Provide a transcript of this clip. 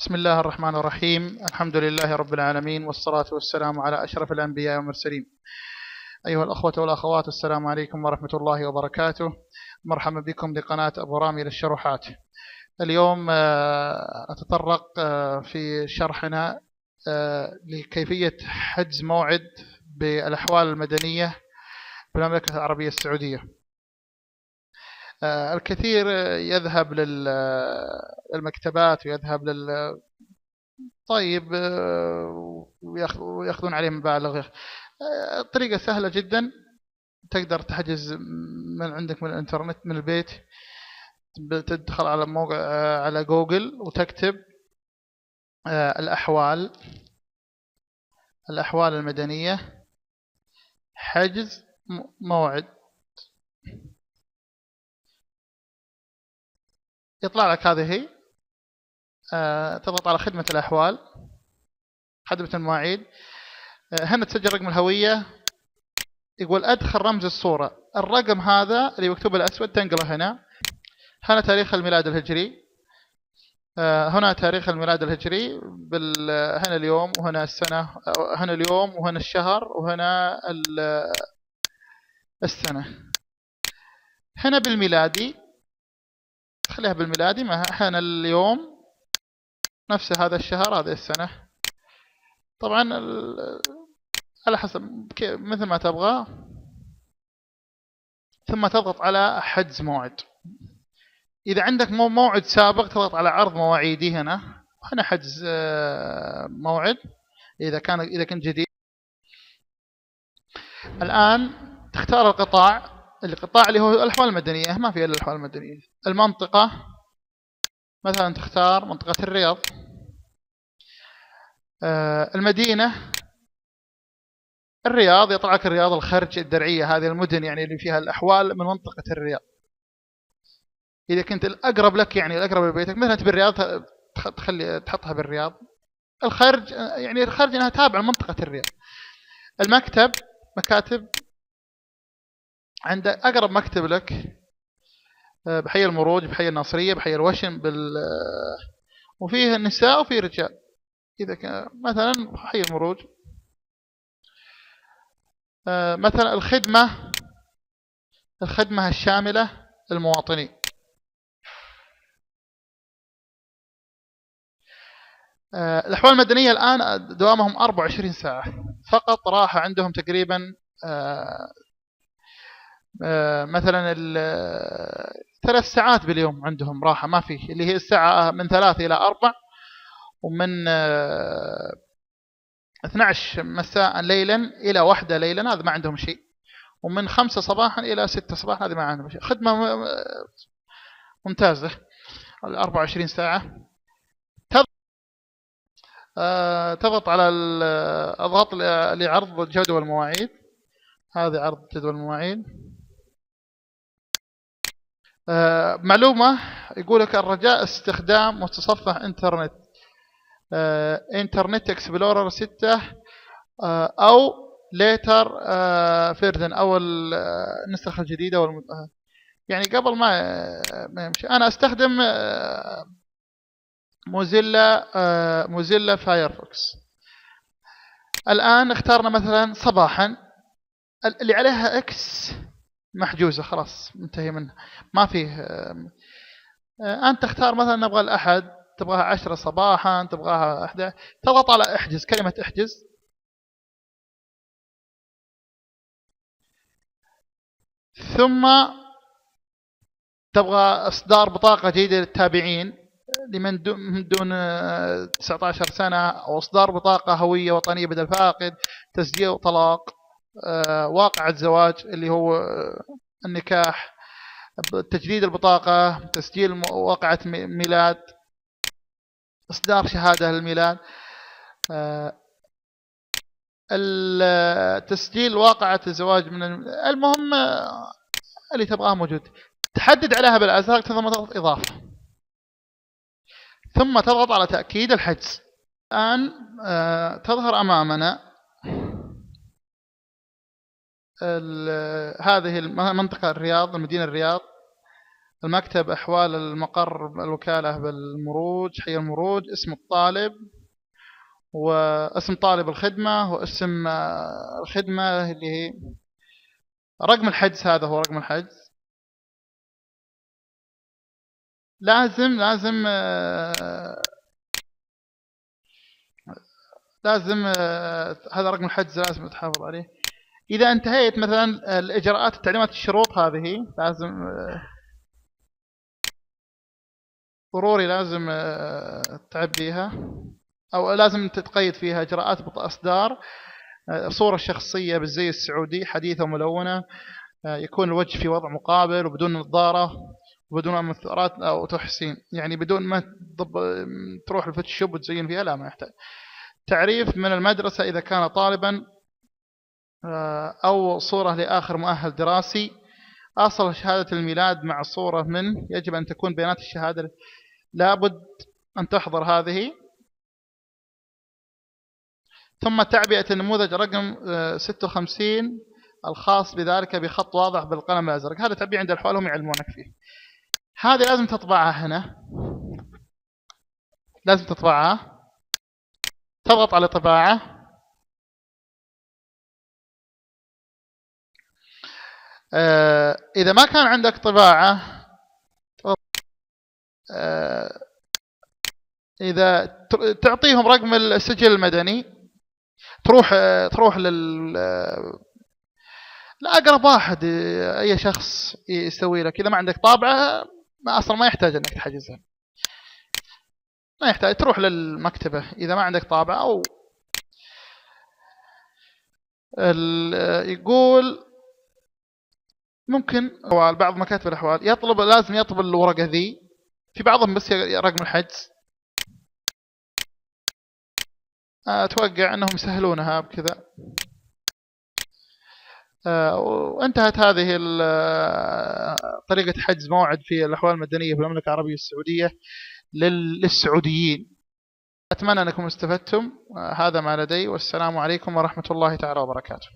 بسم الله الرحمن الرحيم. الحمد لله رب العالمين، والصلاة والسلام على أشرف الأنبياء والمرسلين. أيها الأخوة والأخوات، السلام عليكم ورحمة الله وبركاته. مرحبا بكم لقناة أبو رامي للشروحات. اليوم أتطرق في شرحنا لكيفية حجز موعد بالأحوال المدنية بالمملكة العربية السعودية. الكثير يذهب للمكتبات ويذهب طيب ويأخذون عليه مبالغ. طريقة سهلة جدا، تقدر تحجز من عندك من الانترنت من البيت. تدخل على موقع على جوجل وتكتب الأحوال المدنية حجز موعد، يطلع لك هذه هي. تضغط على خدمة الأحوال، خدمة المواعيد. هنا تسجل رقم الهوية، يقول أدخل رمز الصورة. الرقم هذا اللي مكتوب الأسود تنقله هنا تاريخ الميلاد الهجري. هنا تاريخ الميلاد الهجري هنا اليوم وهنا السنة، هنا اليوم وهنا الشهر وهنا السنة. هنا بالميلادي، خليها بالميلادي، ما هنا اليوم نفس هذا الشهر هذه السنة. طبعا على حسب مثل ما تبغى. ثم تضغط على حجز موعد. إذا عندك موعد سابق تضغط على عرض مواعيدي هنا حجز موعد إذا كان جديد. الآن تختار القطاع اللي هو الأحوال المدنية، ما في إلا الأحوال المدنية. المنطقة مثلا تختار منطقة الرياض. المدينة الرياض، يطلع لك الرياض، الخرج، الدرعية، هذه المدن يعني اللي فيها الأحوال من منطقة الرياض. إذا كنت الأقرب لك، يعني الأقرب لبيتك، مثلا تبي الرياض تحطها بالرياض. الخرج يعني الخرج أنها تابعة لمنطقة الرياض. المكتب، مكاتب، عند أقرب مكتب لك بحي المروج، بحي الناصرية، بحي الوشم، وفيه النساء وفيه رجال. إذا كان مثلا حي المروج. مثلا الخدمة الشاملة للمواطنين. الأحوال المدنية الآن دوامهم 24 ساعة فقط. راحة عندهم تقريبا مثلا 3 ساعات باليوم عندهم راحة، ما فيه، اللي هي الساعة من 3 إلى 4، ومن 12 مساء ليلا إلى 1 ليلا، هذا ما عندهم شيء. ومن 5 صباحا إلى 6 صباحا، هذا ما عندهم شيء. خدمة ممتازة 24 ساعة. تضغط على اضغط لعرض جدول المواعيد. هذا عرض جدول المواعيد. معلومة يقول لك الرجاء استخدام متصفح انترنت اكسبلورر 6 او ليتر فيرجن، او النسخة الجديدة يعني قبل ما يمشي. انا استخدم موزيلا فايرفوكس. الآن اختارنا مثلا صباحا، اللي عليها اكس محجوزة خلاص، منتهي منها، ما فيه. أنت تختار مثلا نبغى الأحد، تبغاها 10 صباحا، تبغاها 11، تضغط على احجز، كلمة احجز. ثم تبغى إصدار بطاقة جديدة للتابعين لمن دون 19 سنة، أو إصدار بطاقة هوية وطنية بدل فاقد، تسجيل طلاق، واقع الزواج اللي هو النكاح، تجديد البطاقة، تسجيل واقعة ميلاد، إصدار شهادة للميلاد، تسجيل واقعة الزواج المهم اللي تبغاه موجود. تحدد عليها بالأزرق، ثم تضغط إضافة، ثم تضغط على تأكيد الحجز. الآن تظهر أمامنا هذه المنطقة الرياض، المدينة الرياض. المكتب أحوال المقر الوكالة بالمروج، حي المروج، اسم الطالب واسم طالب الخدمة واسم الخدمة اللي هي رقم الحجز. هذا هو رقم الحجز. لازم هذا رقم الحجز لازم تحافظ عليه. إذا انتهيت مثلا الإجراءات التعليمات الشروط هذه لازم ضروري لازم تعبيها، أو لازم تتقيد فيها إجراءات إصدار صورة شخصية بالزي السعودي حديثة وملونة، يكون الوجه في وضع مقابل وبدون نظارة وبدون مثارات أو تحسين، يعني بدون ما تروح الفوتوشوب وتزين فيها، لا ما يحتاج. تعريف من المدرسة إذا كان طالبا، أو صورة لآخر مؤهل دراسي، أصل شهادة الميلاد مع صورة منه، يجب أن تكون بيانات الشهادة لابد أن تحضر هذه. ثم تعبئة النموذج رقم 56 الخاص بذلك بخط واضح بالقلم الأزرق. هذا تعبئة عند الحوالهم يعلمونك فيه. هذه لازم تطبعها هنا، لازم تطبعها، تضغط على طباعة. إذا ما كان عندك طباعة، إذا تعطيهم رقم السجل المدني، تروح لأقرب واحد، أي شخص يسوي لك. إذا ما عندك طابعة أصلا ما يحتاج أنك تحجزها، ما يحتاج، تروح للمكتبة إذا ما عندك طابعة. أو يقول ممكن بعض مكاتب الأحوال لازم يطلب الورقة ذي، في بعضهم بس رقم الحجز. أتوقع أنهم يسهلونها بكذا. وانتهت هذه طريقة حجز موعد في الأحوال المدنية في المملكة العربية السعودية للسعوديين. أتمنى أنكم استفدتم. هذا ما لدي، والسلام عليكم ورحمة الله تعالى وبركاته.